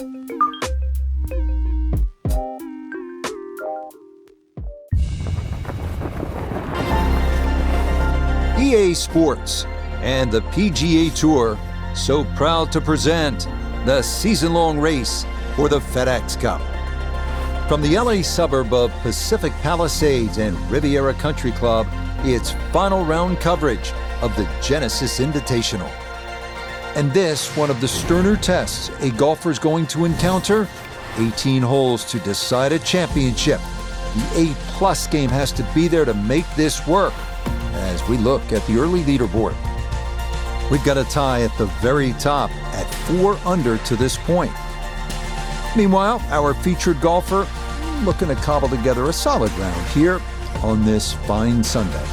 EA Sports and the PGA Tour so proud to present the season-long race for the FedEx Cup. From the LA suburb of Pacific Palisades and Riviera Country Club, it's final round coverage of the Genesis Invitational. And this, one of the sterner tests a golfer's going to encounter, 18 holes to decide a championship. The A+ game has to be there to make this work. As we look at the early leaderboard, we've got a tie at the very top at 4 under to this point. Meanwhile, our featured golfer looking to cobble together a solid round here on this fine Sunday.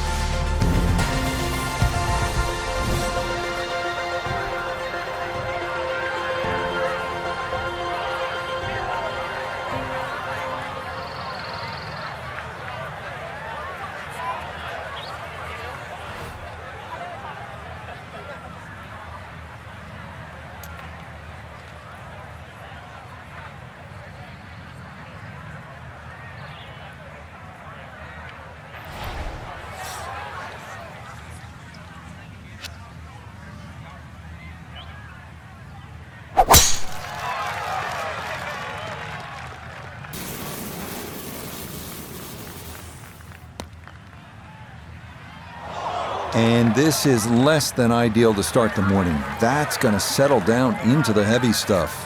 And this is less than ideal to start the morning. That's going to settle down into the heavy stuff.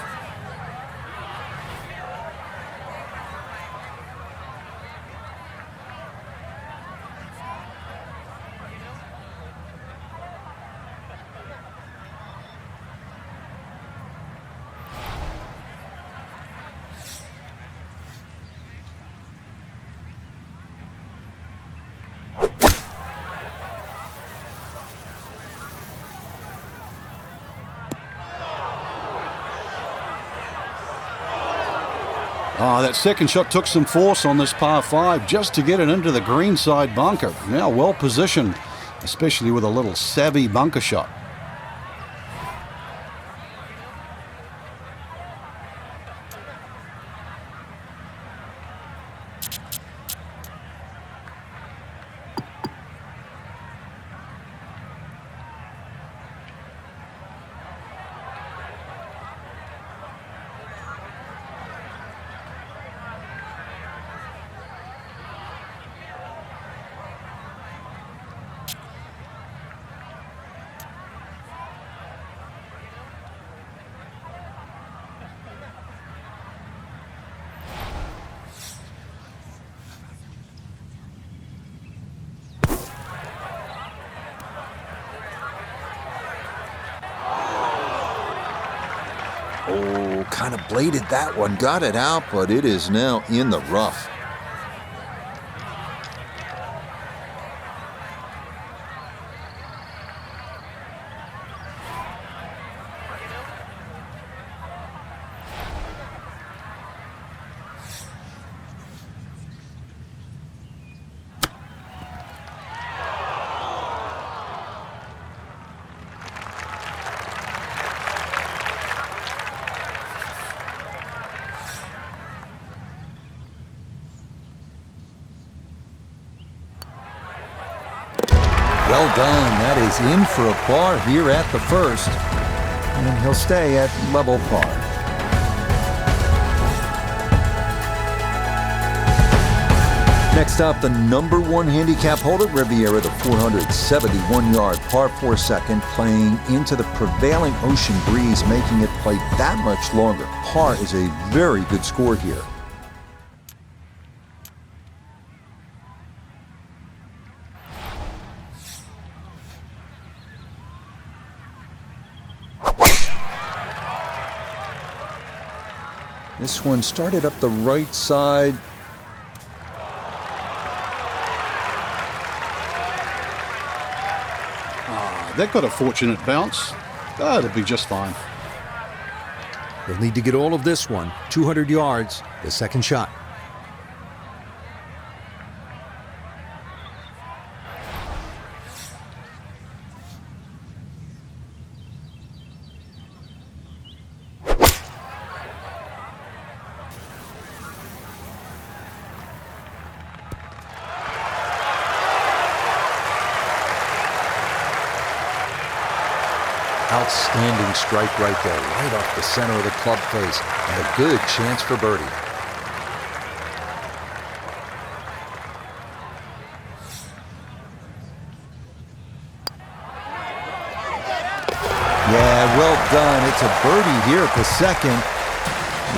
That second shot took some force on this par 5 just to get it into the greenside bunker. Now well positioned, especially with a little savvy bunker shot. Oh, kind of bladed that one. Got it out, but it is now in the rough. Well done. That is in for a par here at the first. And he'll stay at level par. Next up, the #1 handicap hole at Riviera, the 471-yard par 4 second, playing into the prevailing ocean breeze, making it play that much longer. Par is a very good score here. This one started up the right side. That got a fortunate bounce. It'll be just fine. He'll need to get all of this one. 200 yards, the second shot. Outstanding strike right there, right off the center of the club face, and a good chance for birdie. Yeah, well done. It's a birdie here at the second.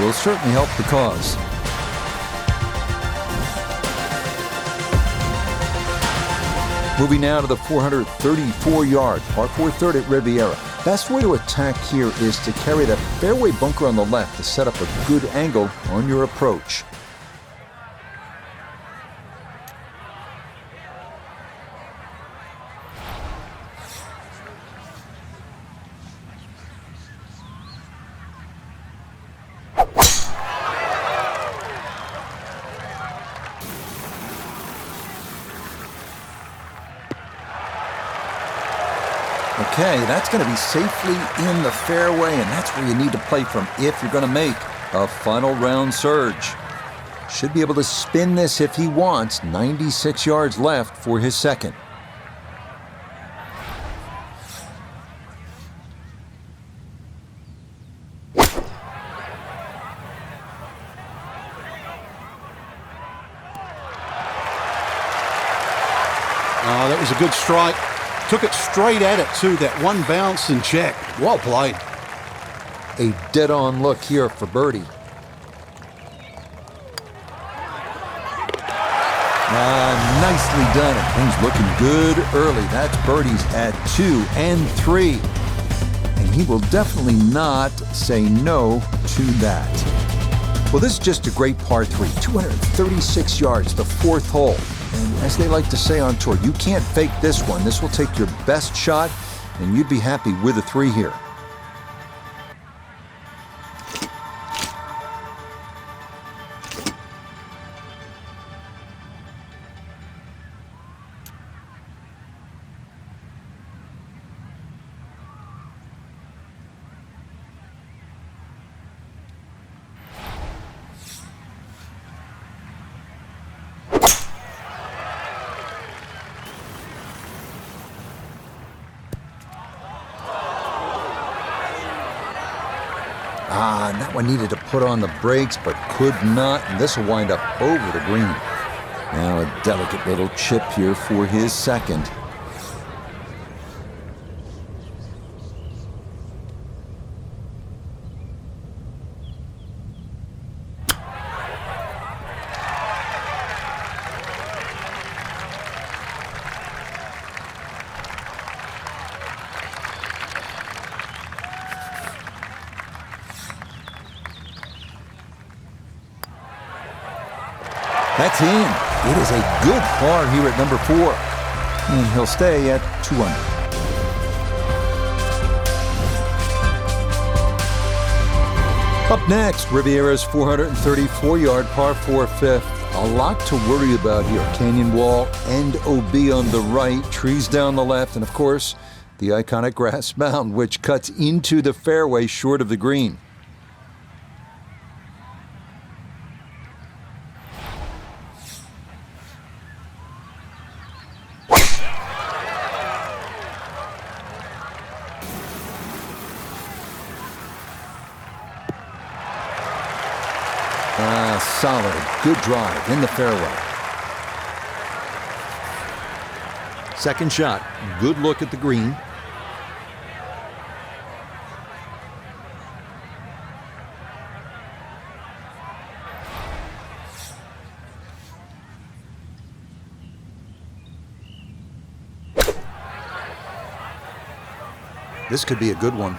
Will certainly help the cause. Moving now to the 434-yard par 4 third at Riviera. Best way to attack here is to carry that fairway bunker on the left to set up a good angle on your approach. Okay, that's going to be safely in the fairway, and that's where you need to play from if you're going to make a final round surge. Should be able to spin this if he wants. 96 yards left for his second. Oh, that was a good strike. Took it straight at it, too. That one bounce and check. Well played. A dead-on look here for birdie. Nicely done. And things looking good early. That's birdies at 2 and 3. And he will definitely not say no to that. Well, this is just a great par 3. 236 yards, the fourth hole. And as they like to say on tour, you can't fake this one. This will take your best shot, and you'd be happy with a 3 here. And that one needed to put on the brakes, but could not. And this will wind up over the green. Now a delicate little chip here for his second. That's in. It is a good par here at number 4. And he'll stay at 2 under. Up next, Riviera's 434-yard par 4 fifth. A lot to worry about here. Canyon wall and OB on the right, trees down the left, and of course, the iconic grass mound, which cuts into the fairway short of the green. Solid, good drive in the fairway. Second shot, good look at the green. This could be a good one.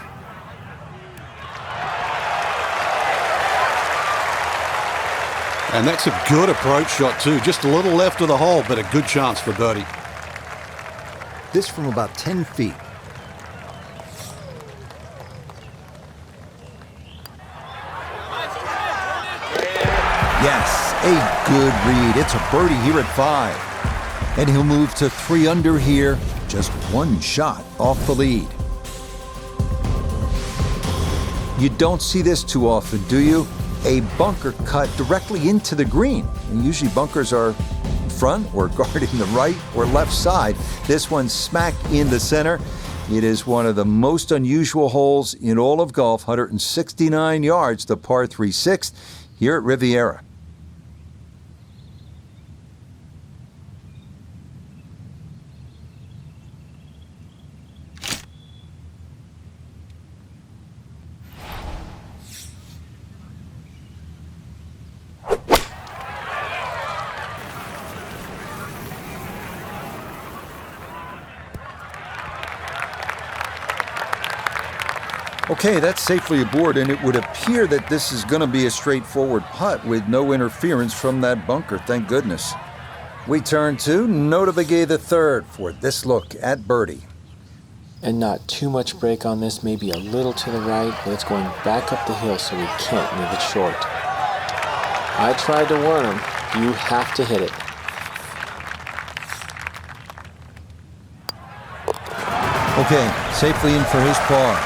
And that's a good approach shot, too. Just a little left of the hole, but a good chance for birdie. This from about 10 feet. Yes, a good read. It's a birdie here at 5. And he'll move to 3 under here. Just one shot off the lead. You don't see this too often, do you? A bunker cut directly into the green. And usually bunkers are front or guarding the right or left side. This one smack in the center. It is one of the most unusual holes in all of golf, 169 yards, the par 3/6 here at Riviera. Okay, that's safely aboard, and it would appear that this is going to be a straightforward putt with no interference from that bunker, thank goodness. We turn to Nota Begay III for this look at birdie. And not too much break on this, maybe a little to the right, but it's going back up the hill, so we can't leave it short. I tried to warn him, you have to hit it. Okay, safely in for his par.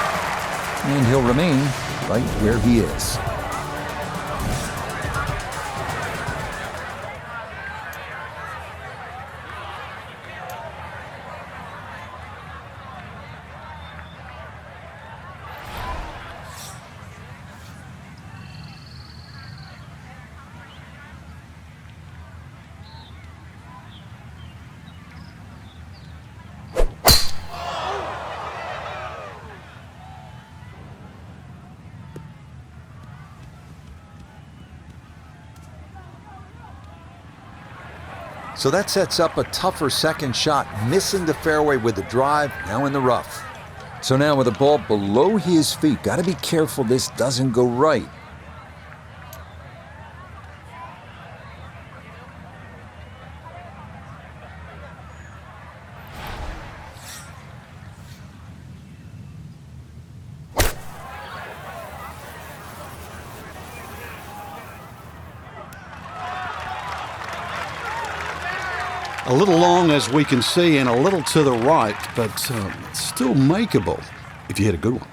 And he'll remain right where he is. So that sets up a tougher second shot, missing the fairway with the drive, now in the rough. So now with the ball below his feet, got to be careful this doesn't go right. A little long, as we can see, and a little to the right, but still makeable if you hit a good one.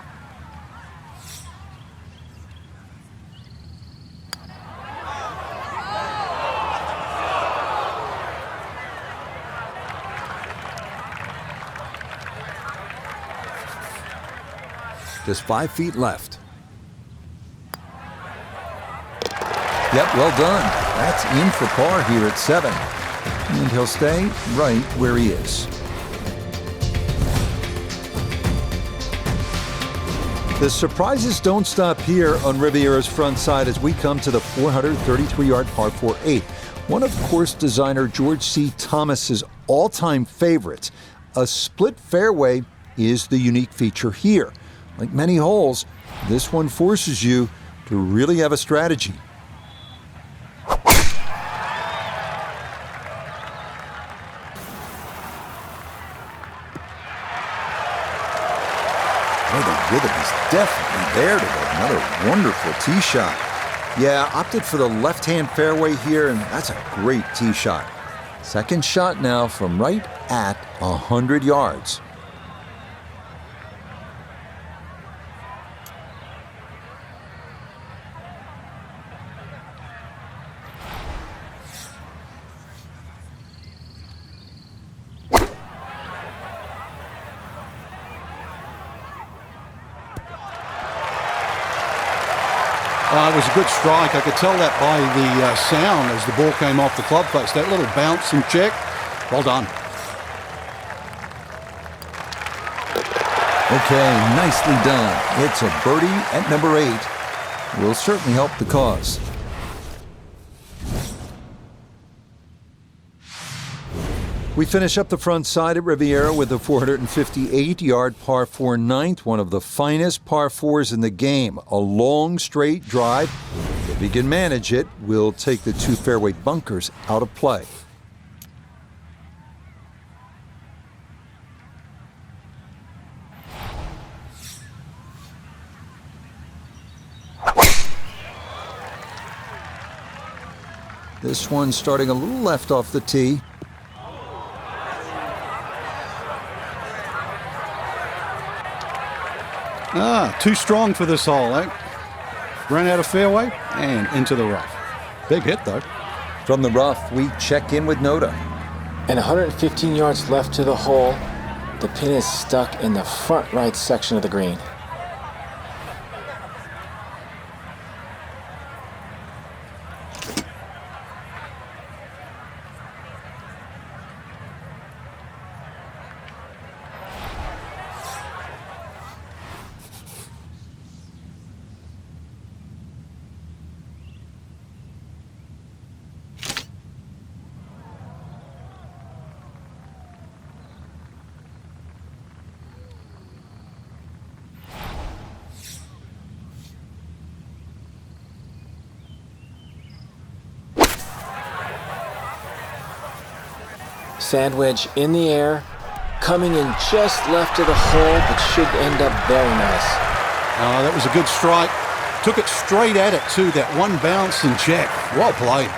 Just 5 feet left. Yep, well done. That's in for par here at 7. And he'll stay right where he is. The surprises don't stop here on Riviera's front side as we come to the 433-yard par 4/8. One of course designer George C. Thomas's all-time favorites. A split fairway is the unique feature here. Like many holes, this one forces you to really have a strategy. The rhythm is definitely there today. Another wonderful tee shot. Yeah, opted for the left-hand fairway here, and that's a great tee shot. Second shot now from right at 100 yards. It was a good strike. I could tell that by the sound as the ball came off the club face. That little bounce and check. Well done. Okay, nicely done. It's a birdie at number 8. Will certainly help the cause. We finish up the front side at Riviera with a 458-yard par 4 9th, one of the finest par 4s in the game. A long, straight drive. If he can manage it, will take the 2 fairway bunkers out of play. This one starting a little left off the tee. Too strong for this hole, eh? Ran out of fairway and into the rough. Big hit, though. From the rough, we check in with Nota. And 115 yards left to the hole. The pin is stuck in the front right section of the green. Sand wedge in the air, coming in just left of the hole, but should end up very nice. Oh, that was a good strike. Took it straight at it, too. That one bounce and check. Well played.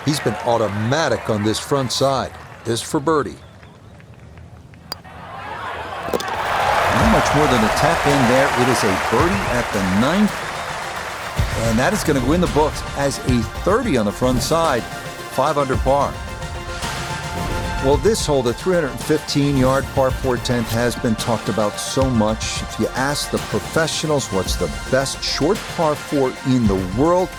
He's been automatic on this front side. This for birdie. Not much more than a tap in there. It is a birdie at the 9th. And that is going to go in the books as a 30 on the front side. 5 under par. Well, this hole, the 315-yard par 4 10th, has been talked about so much. If you ask the professionals what's the best short par 4 in the world,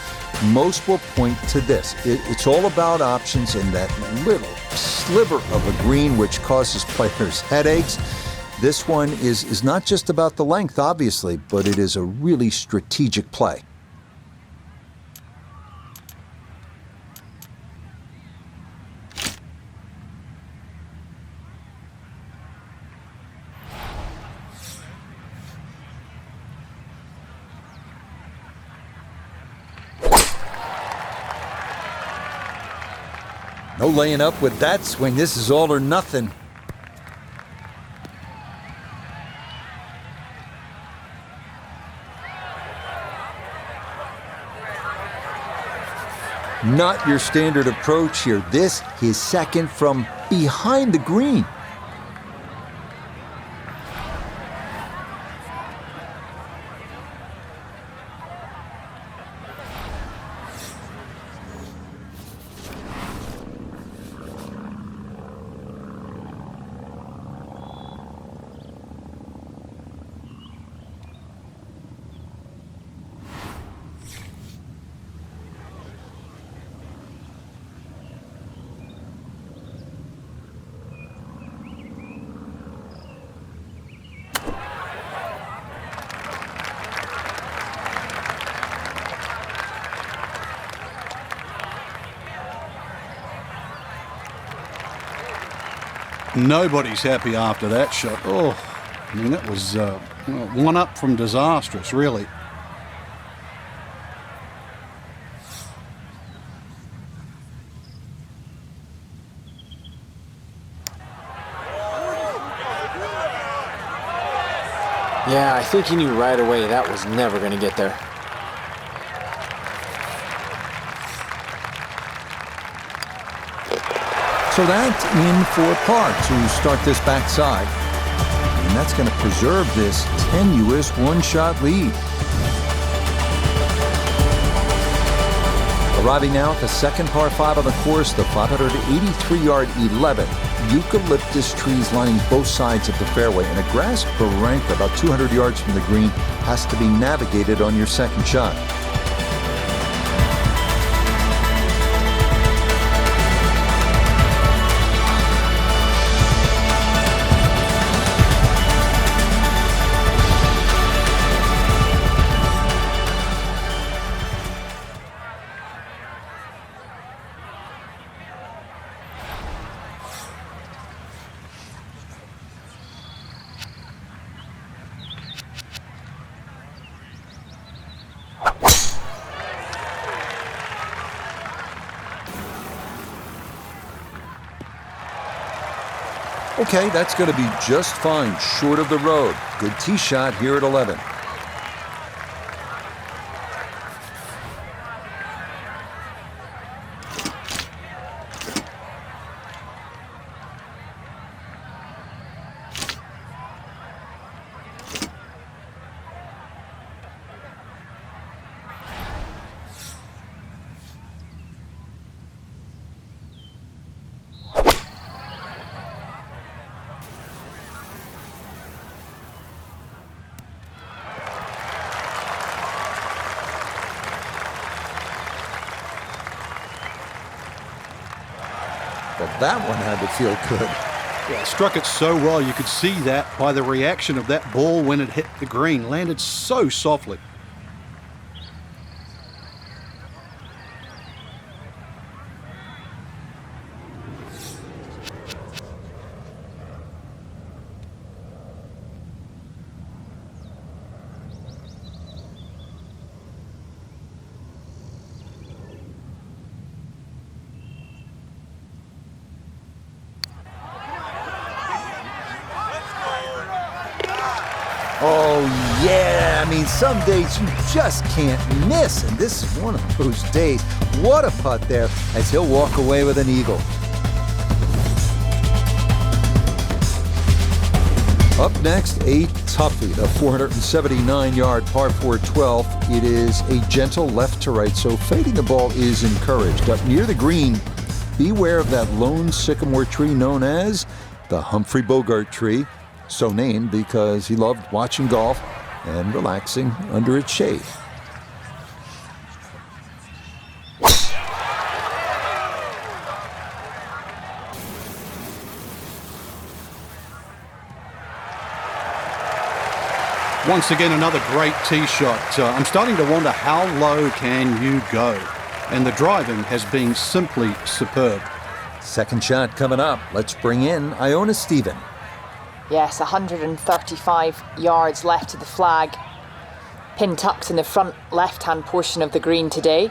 most will point to this. It's all about options in that little sliver of a green which causes players headaches. This one is not just about the length, obviously, but it is a really strategic play. No laying up with that swing. This is all or nothing. Not your standard approach here. This, his second from behind the green. Nobody's happy after that shot. Oh, I mean, that was one up from disastrous, really. Yeah, I think he knew right away that was never going to get there. So that's in for par to start this backside. And that's going to preserve this tenuous one-shot lead. Arriving now at the second par 5 on the course, the 583-yard 11. Eucalyptus trees lining both sides of the fairway, and a grass barranca about 200 yards from the green has to be navigated on your second shot. Okay, that's going to be just fine, short of the road. Good tee shot here at 11. Well, that one had to feel good. Yeah, struck it so well. You could see that by the reaction of that ball when it hit the green. Landed so softly. Oh, yeah. I mean, some days you just can't miss, and this is one of those days. What a putt there as he'll walk away with an eagle. Up next, a toughie, the 479-yard par 4 12. It is a gentle left to right, so fading the ball is encouraged. Up near the green, beware of that lone sycamore tree known as the Humphrey Bogart tree. So named because he loved watching golf and relaxing under its shade. Once again, another great tee shot. I'm starting to wonder how low can you go? And the driving has been simply superb. Second shot coming up. Let's bring in Iona Stephen. Yes, 135 yards left to the flag. Pin tucked in the front left-hand portion of the green today.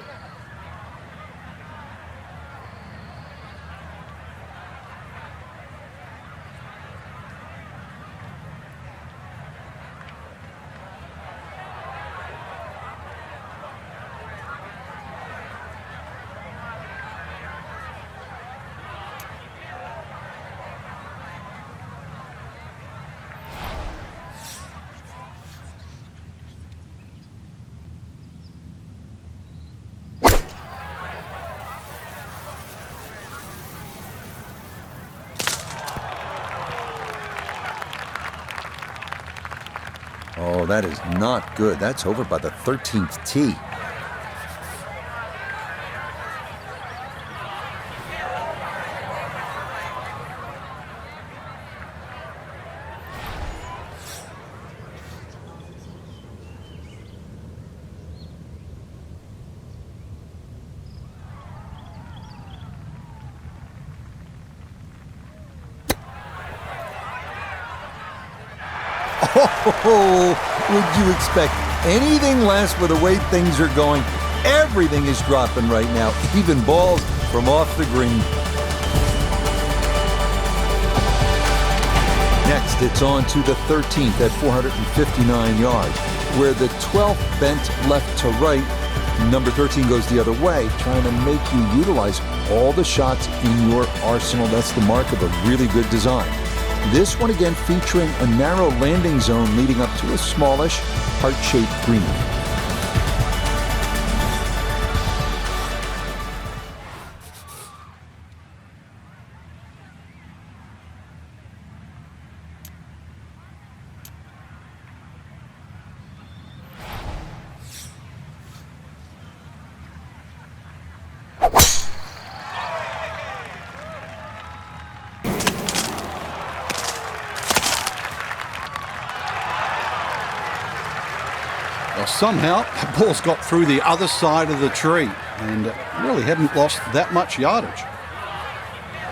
Oh, that is not good. That's over by the 13th tee. Oh, would you expect anything less with the way things are going? Everything is dropping right now, even balls from off the green. Next, it's on to the 13th at 459 yards, where the 12th bent left to right. Number 13 goes the other way, trying to make you utilize all the shots in your arsenal. That's the mark of a really good design. This one again featuring a narrow landing zone leading up to a smallish, heart-shaped green. Well, somehow, the ball's got through the other side of the tree and really hadn't lost that much yardage.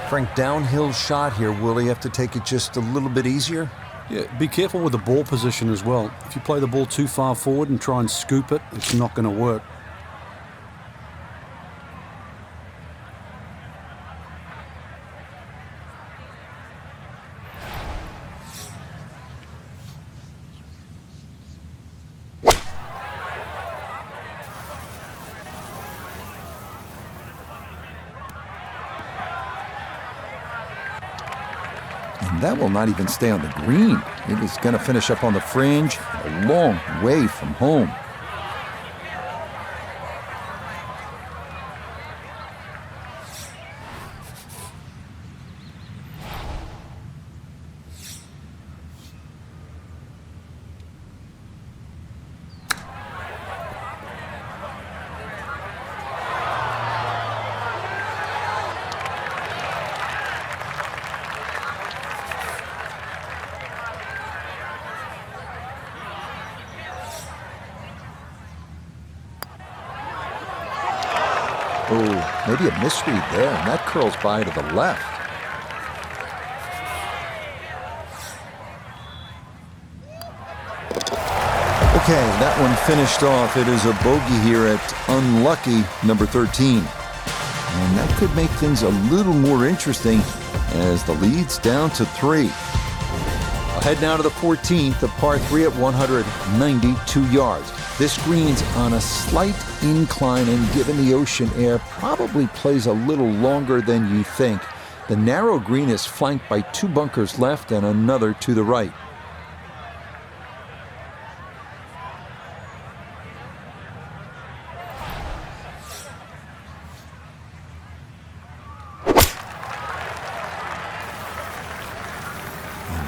Frank, downhill shot here. Will he have to take it just a little bit easier? Yeah, be careful with the ball position as well. If you play the ball too far forward and try and scoop it, it's not going to work. That will not even stay on the green. It is going to finish up on the fringe, a long way from home. Oh, maybe a misread there, and that curls by to the left. Okay, that one finished off. It is a bogey here at unlucky number 13. And that could make things a little more interesting as the lead's down to 3. Ahead now to the 14th, the par 3 at 192 yards. This green's on a slight incline, and given the ocean air, probably plays a little longer than you think. The narrow green is flanked by 2 bunkers left and another to the right.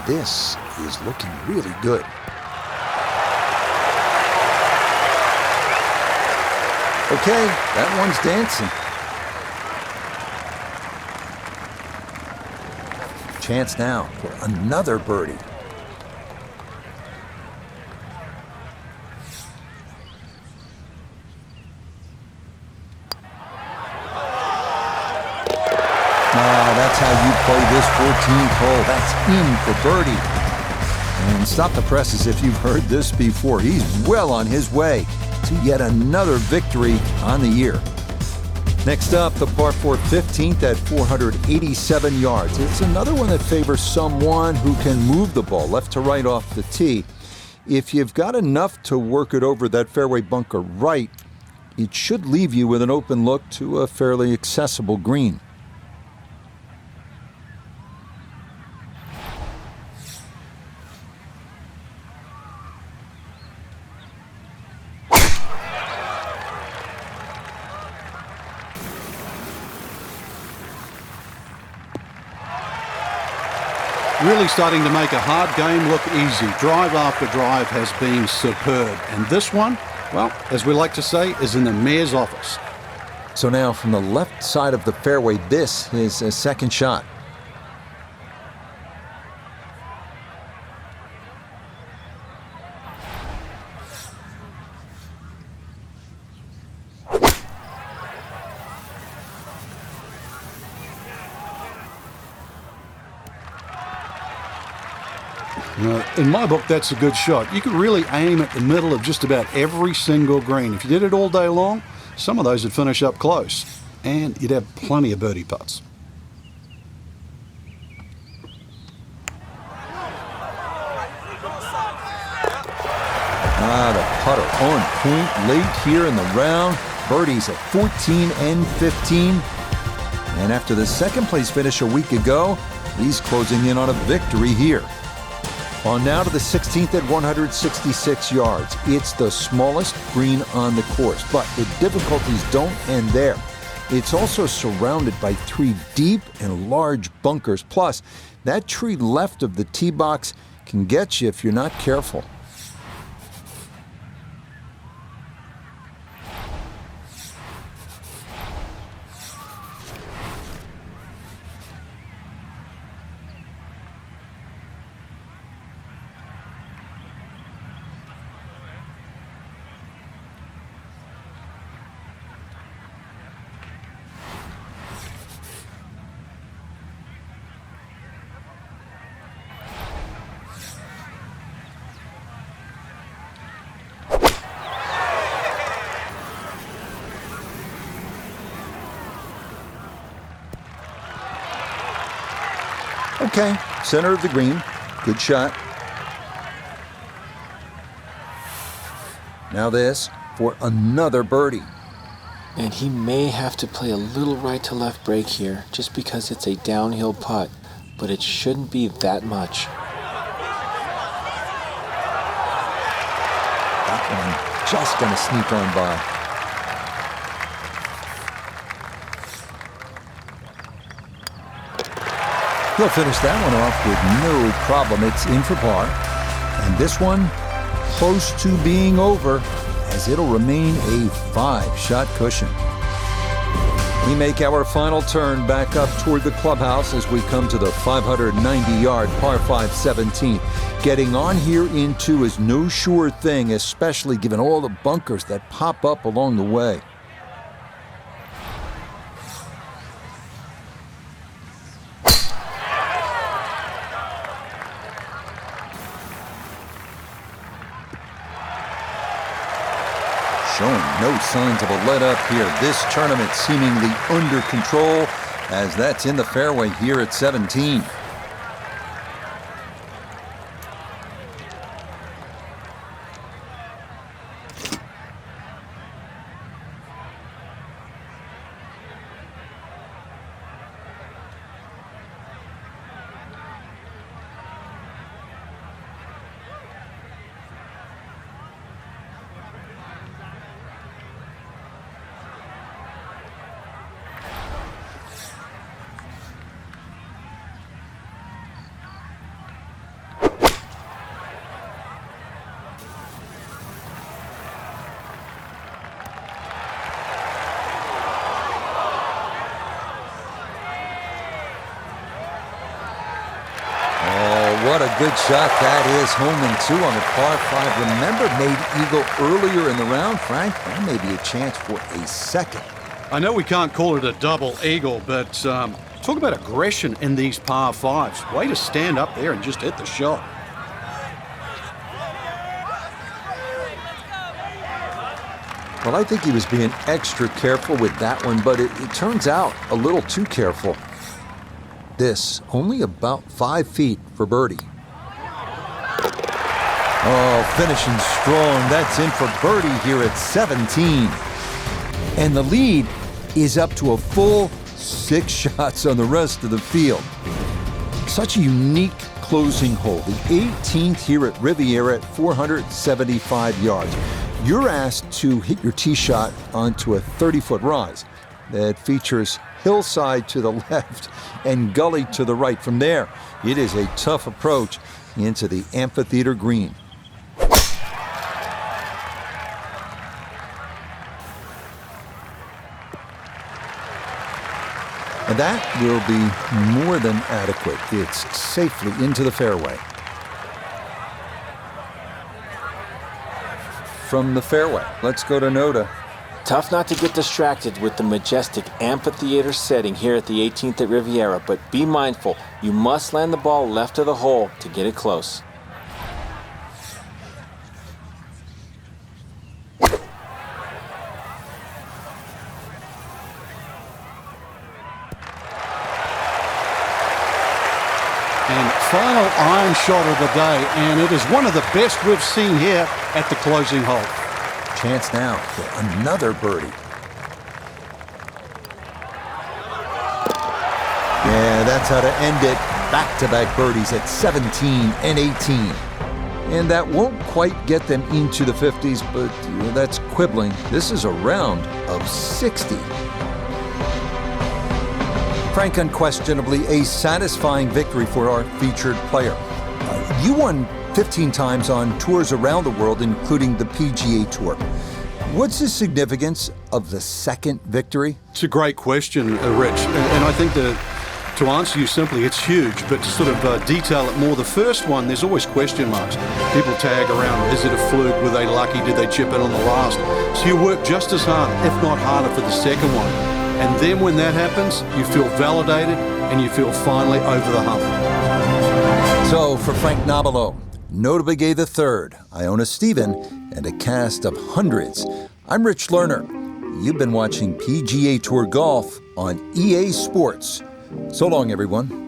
This is looking really good. Okay, that one's dancing. Chance now for another birdie. That's how you play this 14th hole. That's in for birdie. And stop the presses if you've heard this before. He's well on his way to yet another victory on the year. Next up, the par 4 15th at 487 yards. It's another one that favors someone who can move the ball left to right off the tee. If you've got enough to work it over that fairway bunker right, it should leave you with an open look to a fairly accessible green. Really starting to make a hard game look easy. Drive after drive has been superb. And this one, well, as we like to say, is in the mayor's office. So now from the left side of the fairway, this is a second shot. In my book, that's a good shot. You could really aim at the middle of just about every single green. If you did it all day long, some of those would finish up close, and you'd have plenty of birdie putts. The putter on point late here in the round. Birdies at 14 and 15. And after the second place finish a week ago, he's closing in on a victory here. On now to the 16th at 166 yards. It's the smallest green on the course, but the difficulties don't end there. It's also surrounded by 3 deep and large bunkers. Plus, that tree left of the tee box can get you if you're not careful. Okay, center of the green. Good shot. Now this for another birdie. And he may have to play a little right to left break here just because it's a downhill putt, but it shouldn't be that much. That one just going to sneak on by. He'll finish that one off with no problem. It's in for par. And this one close to being over, as it'll remain a 5-shot cushion. We make our final turn back up toward the clubhouse as we come to the 590-yard par 5 17th. Getting on here in 2 is no sure thing, especially given all the bunkers that pop up along the way. No signs of a let-up here. This tournament seemingly under control, as that's in the fairway here at 17. What a good shot that is. Home and 2 on the par 5. Remember, made eagle earlier in the round, Frank? That may be a chance for a second. I know we can't call it a double eagle, but talk about aggression in these par 5s. Way to stand up there and just hit the shot. Well, I think he was being extra careful with that one, but it turns out a little too careful. This only about 5 feet for birdie. Oh, finishing strong. That's in for birdie here at 17. And the lead is up to a full 6 shots on the rest of the field. Such a unique closing hole. The 18th here at Riviera at 475 yards. You're asked to hit your tee shot onto a 30-foot rise that features hillside to the left and gully to the right. From there, it is a tough approach into the amphitheater green. And that will be more than adequate. It's safely into the fairway. From the fairway, let's go to Noda. Tough not to get distracted with the majestic amphitheater setting here at the 18th at Riviera, but be mindful, you must land the ball left of the hole to get it close. And final iron shot of the day, and it is one of the best we've seen here at the closing hole. Chance now for another birdie. Yeah, that's how to end it. Back-to-back birdies at 17 and 18. And that won't quite get them into the 50s, but that's quibbling. This is a round of 60. Frank, unquestionably a satisfying victory for our featured player. You won 15 times on tours around the world, including the PGA Tour. What's the significance of the second victory? It's a great question, Rich, and I think to answer you simply, it's huge, but to sort of detail it more, the first one, there's always question marks. People tag around, is it a fluke, were they lucky, did they chip in on the last? So you work just as hard, if not harder, for the second one. And then when that happens, you feel validated and you feel finally over the hump. So for Frank Nobilo, Noda Begay III, Iona Stephen, and a cast of hundreds, I'm Rich Lerner. You've been watching PGA Tour Golf on EA Sports. So long, everyone.